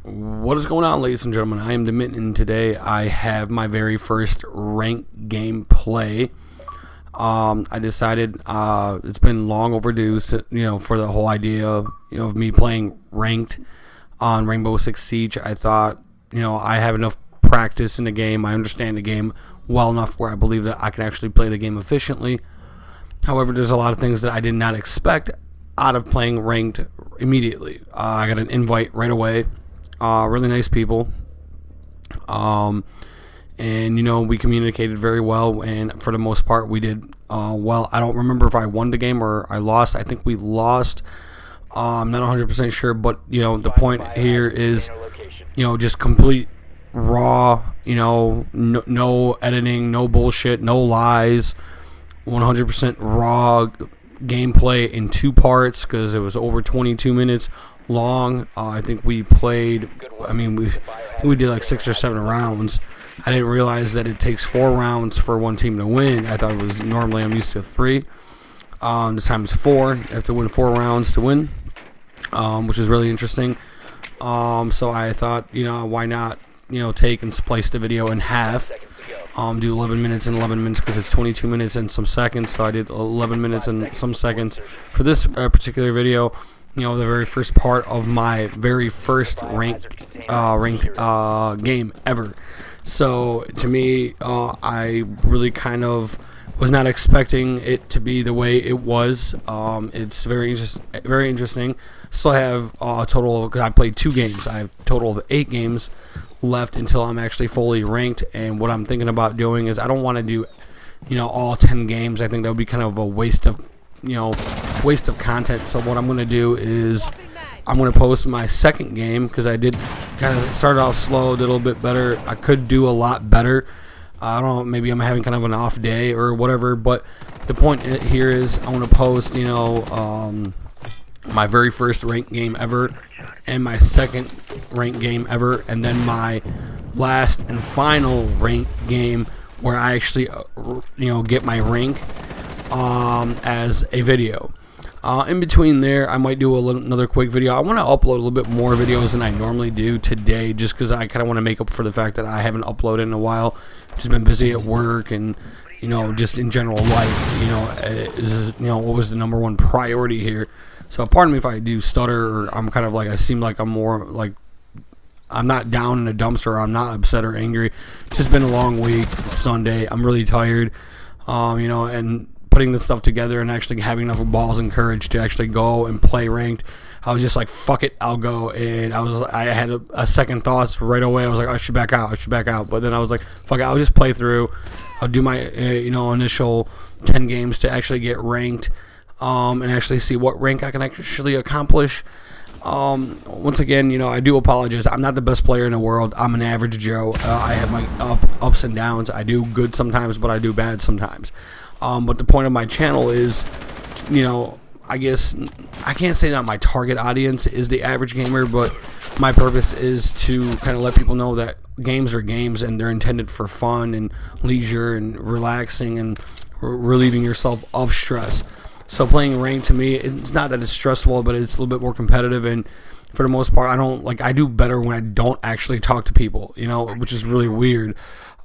What is going on, ladies and gentlemen? I am the Mitten, and today I have my very first ranked gameplay. I decided it's been long overdue, for the whole idea of me playing ranked on Rainbow Six Siege. I thought, I have enough practice in the game. I understand the game well enough where I believe that I can actually play the game efficiently. However, there's a lot of things that I did not expect out of playing ranked immediately. I got an invite right away. Really nice people. And we communicated very well, and for the most part we did well. I don't remember if I won the game or I lost. I think we lost. I'm not 100% sure, but the point here is just complete raw, no editing, no bullshit, no lies, 100% raw gameplay in two parts, because it was over 22 minutes long. I think we played, we did like 6 or 7 rounds. I didn't realize that it takes 4 rounds for one team to win. I thought it was normally, I'm used to 3. This time it's 4. You have to win 4 rounds to win, which is really interesting. So I thought, why not, take and splice the video in half. Do 11 minutes and 11 minutes, because it's 22 minutes and some seconds. So I did 11 minutes and some seconds for this particular video. The very first part of my very first ranked game ever. So to me, I really kind of was not expecting it to be the way it was. It's very interesting. Still have a total of, because I played 2 games. I have a total of 8 games left until I'm actually fully ranked. And what I'm thinking about doing is, I don't want to do, all 10 games. I think that would be kind of a waste of content. So what I'm going to do is, I'm going to post my second game, because I did kind of start off slow, did a little bit better. I could do a lot better. I don't know, maybe I'm having kind of an off day or whatever, but the point here is, I want to post, my very first ranked game ever, and my second ranked game ever, and then my last and final ranked game where I actually, get my rank as a video. In between there, I might do another quick video. I want to upload a little bit more videos than I normally do today, just because I kind of want to make up for the fact that I haven't uploaded in a while. Just been busy at work and, just in general life, what was the number one priority here. So pardon me if I do stutter, or I'm kind of like, I seem like I'm more like, I'm not down in a dumpster, I'm not upset or angry. It's just been a long week. It's Sunday. I'm really tired, and putting this stuff together and actually having enough balls and courage to actually go and play ranked, I was just like, fuck it, I'll go. And I had a second thoughts right away. I was like, I should back out. But then I was like, fuck it, I'll just play through. I'll do my initial 10 games to actually get ranked, and actually see what rank I can actually accomplish. Once again, I do apologize. I'm not the best player in the world. I'm an average Joe. I have my ups and downs. I do good sometimes, but I do bad sometimes. But the point of my channel is, I guess I can't say that my target audience is the average gamer, but my purpose is to kind of let people know that games are games, and they're intended for fun and leisure and relaxing and relieving yourself of stress. So playing ranked, to me, it's not that it's stressful, but it's a little bit more competitive. And for the most part, I do better when I don't actually talk to people, which is really weird.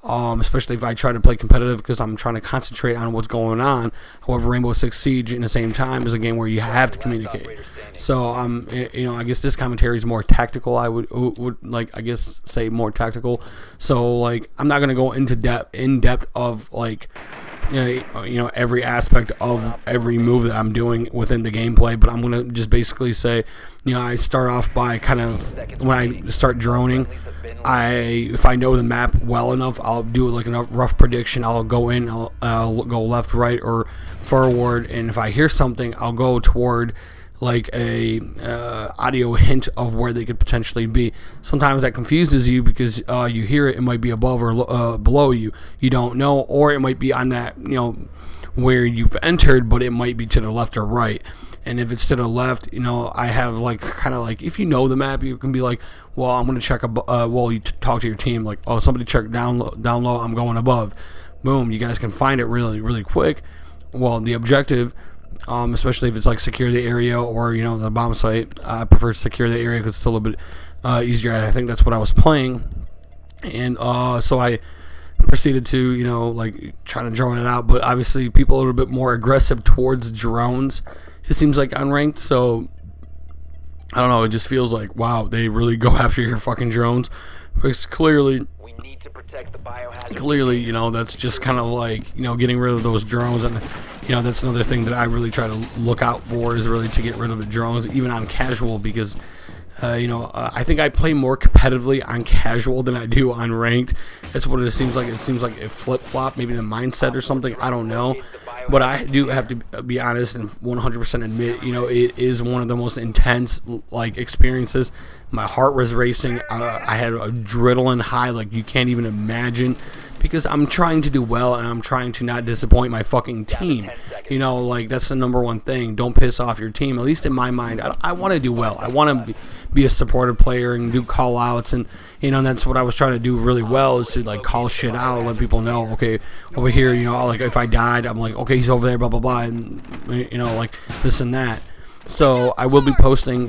Especially if I try to play competitive, because I'm trying to concentrate on what's going on. However, Rainbow Six Siege in the same time is a game where you have to communicate. So I guess this commentary is more tactical. I would I guess say more tactical. So I'm not gonna go into depth of every aspect of every move that I'm doing within the gameplay, but I'm gonna just basically say, I start off by kind of, when I start droning, if I know the map well enough, I'll do like a rough prediction. I'll go in, I'll go left, right, or forward, and if I hear something, I'll go toward like a audio hint of where they could potentially be. Sometimes that confuses you, because you hear it might be above or below you. You don't know, or it might be on that where you've entered, but it might be to the left or right. And if it's to the left, I have if you know the map, you can be like, well, I'm going to check you talk to your team, like, oh, somebody check down low, I'm going above. Boom, you guys can find it really, really quick. Well, the objective especially if it's like secure the area or the bomb site. I prefer to secure the area because it's a little bit easier. I think that's what I was playing, and so I proceeded to like trying to drone it out. But obviously people are a little bit more aggressive towards drones, it seems like, unranked. So I don't know, it just feels like, wow, they really go after your fucking drones, because clearly that's just kind of like getting rid of those drones. And that's another thing that I really try to look out for, is really to get rid of the drones, even on casual, because I think I play more competitively on casual than I do on ranked. That's what it seems like. It seems like it flip-flop, maybe the mindset or something. I don't know. But I do have to be honest and 100% admit, it is one of the most intense like experiences. My heart was racing. I had adrenaline high like you can't even imagine, because I'm trying to do well and I'm trying to not disappoint my fucking team. Like that's the number one thing. Don't piss off your team. At least in my mind, I want to do well. I want to be a supportive player and do call outs, and that's what I was trying to do really well, is to like call shit out and let people know, okay, over here, like if I died, I'm like, okay, he's over there, blah blah blah, and like this and that. So I will be posting,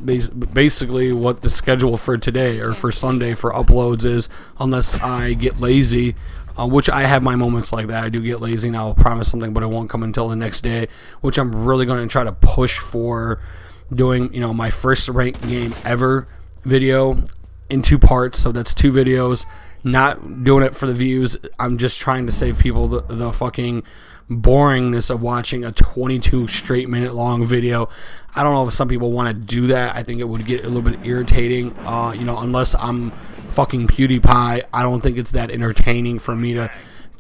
basically what the schedule for today or for Sunday for uploads is, unless I get lazy, which I have my moments like that. I do get lazy and I'll promise something, but it won't come until the next day, which I'm really going to try to push for doing, my first ranked game ever video in 2 parts. So that's 2 videos. Not doing it for the views. I'm just trying to save people the fucking boringness of watching a 22 straight minute long video. I don't know if some people want to do that. I think it would get a little bit irritating, unless I'm fucking PewDiePie. I don't think it's that entertaining for me to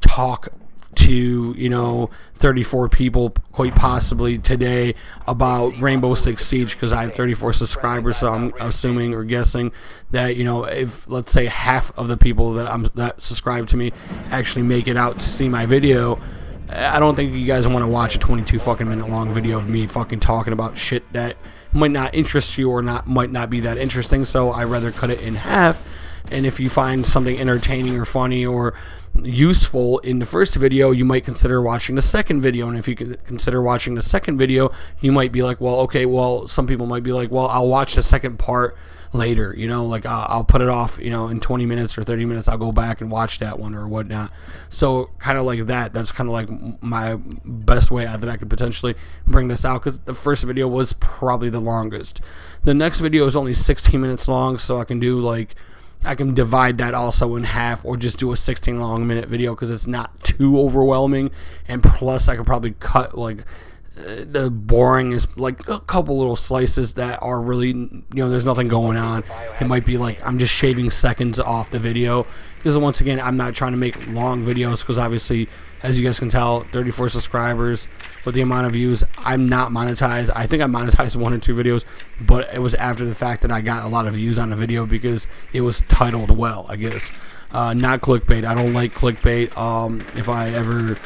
talk to 34 people quite possibly today about Rainbow Six Siege, because I have 34 subscribers. So I'm assuming or guessing that if, let's say, half of the people that subscribe to me actually make it out to see my video, I don't think you guys want to watch a 22 fucking minute long video of me fucking talking about shit that might not interest you or might not be that interesting. So I rather cut it in half. And if you find something entertaining or funny or useful in the first video, you might consider watching the second video. And if you consider watching the second video, you might be like, well, okay, well, some people might be like, well, I'll watch the second part later, like I'll put it off, in 20 minutes or 30 minutes, I'll go back and watch that one or whatnot. So kind of like that's kind of like my best way that I could potentially bring this out, because the first video was probably the longest. The next video is only 16 minutes long, so I can divide that also in half, or just do a 16 minute video, because it's not too overwhelming. And plus I could probably cut like the boring is like a couple little slices that are really, there's nothing going on. It might be like I'm just shaving seconds off the video, because once again, I'm not trying to make long videos, because obviously, as you guys can tell, 34 subscribers with the amount of views, I'm not monetized. I think I monetized 1 or 2 videos, but it was after the fact that I got a lot of views on the video because it was titled well, I guess. Not clickbait. I don't like clickbait. If I ever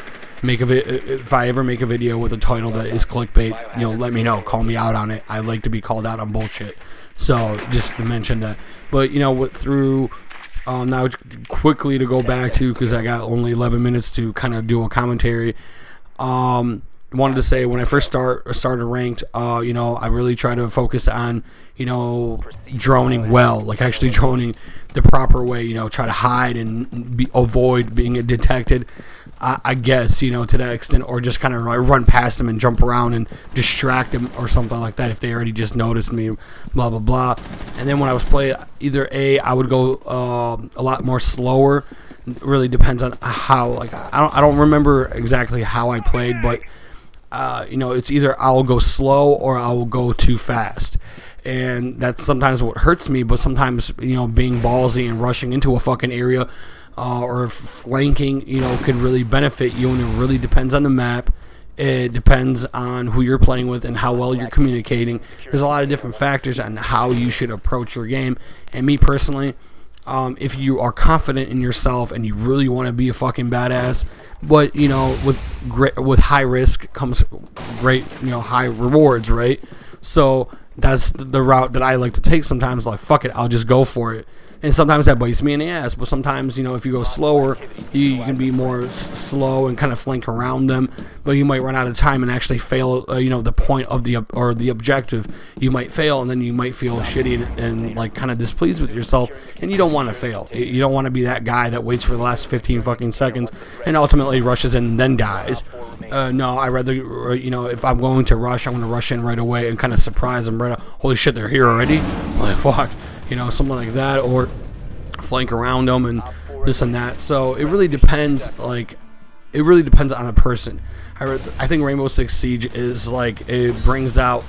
make a video with a title that is clickbait, let me know. Call me out on it. I like to be called out on bullshit. So just to mention that. But through now quickly to go back to, because I got only 11 minutes to kind of do a commentary. Wanted to say, when I first started ranked, I really try to focus on droning well, like actually droning the proper way. Try to hide and avoid being detected. I guess, to that extent, or just kind of run past them and jump around and distract them or something like that if they already just noticed me, blah, blah, blah. And then when I was playing, either I would go a lot more slower. It really depends on how, like, I don't remember exactly how I played, but, it's either I'll go slow or I will go too fast. And that's sometimes what hurts me, but sometimes, being ballsy and rushing into a fucking area or flanking, could really benefit you, and it really depends on the map. It depends on who you're playing with and how well you're communicating. There's a lot of different factors on how you should approach your game. And me personally, if you are confident in yourself and you really want to be a fucking badass, but with high risk comes great high rewards, right? So that's the route that I like to take sometimes. Like, fuck it, I'll just go for it. And sometimes that bites me in the ass. But sometimes, you know, if you go slower, you can be more slow and kind of flank around them. But you might run out of time and actually fail, you know, the point of the objective. You might fail, and then you might feel shitty and like kind of displeased with yourself. And you don't want to fail. You don't want to be that guy that waits for the last 15 fucking seconds and ultimately rushes in and then dies. No, I rather, you know, if I'm going to rush, I'm going to rush in right away and kind of surprise them right. Holy shit, they're here already. Like, fuck. You know, something like that, or flank around them and this and that. So it really depends. Like, it really depends on a person. I think Rainbow Six Siege is like, it brings out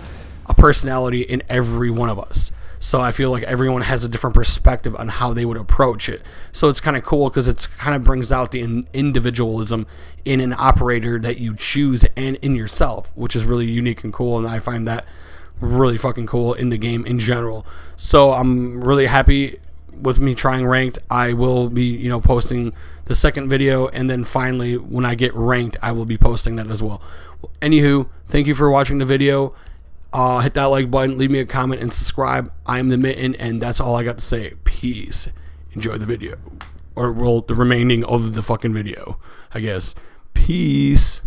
a personality in every one of us. So I feel like everyone has a different perspective on how they would approach it. So it's kind of cool because it's kind of brings out the individualism in an operator that you choose and in yourself, which is really unique and cool. And I find that really fucking cool in the game in general. So I'm really happy with me trying ranked. I will be, you know, posting the second video, and then finally when I get ranked I will be posting that as well. Anywho, thank you for watching the video. Hit that like button, leave me a comment, and subscribe. I'm the Mitten, and that's all I got to say. Peace. Enjoy the video, or well, the remaining of the fucking video, I guess. Peace.